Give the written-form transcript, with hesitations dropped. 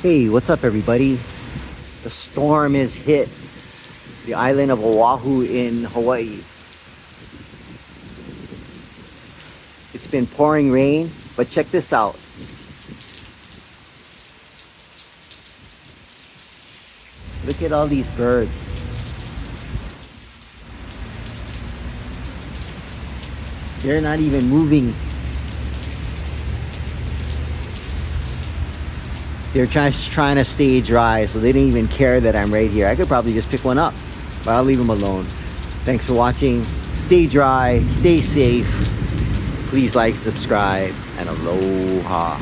Hey, what's up everybody? The storm has hit the island of Oahu in Hawaii. It's been pouring rain, but check this out. Look at all these birds. They're not even moving. They're just trying to stay dry, so they didn't even care that I'm right here. I could probably just pick one up, but I'll leave them alone. Thanks for watching. Stay dry, stay safe. Please like, subscribe, and aloha.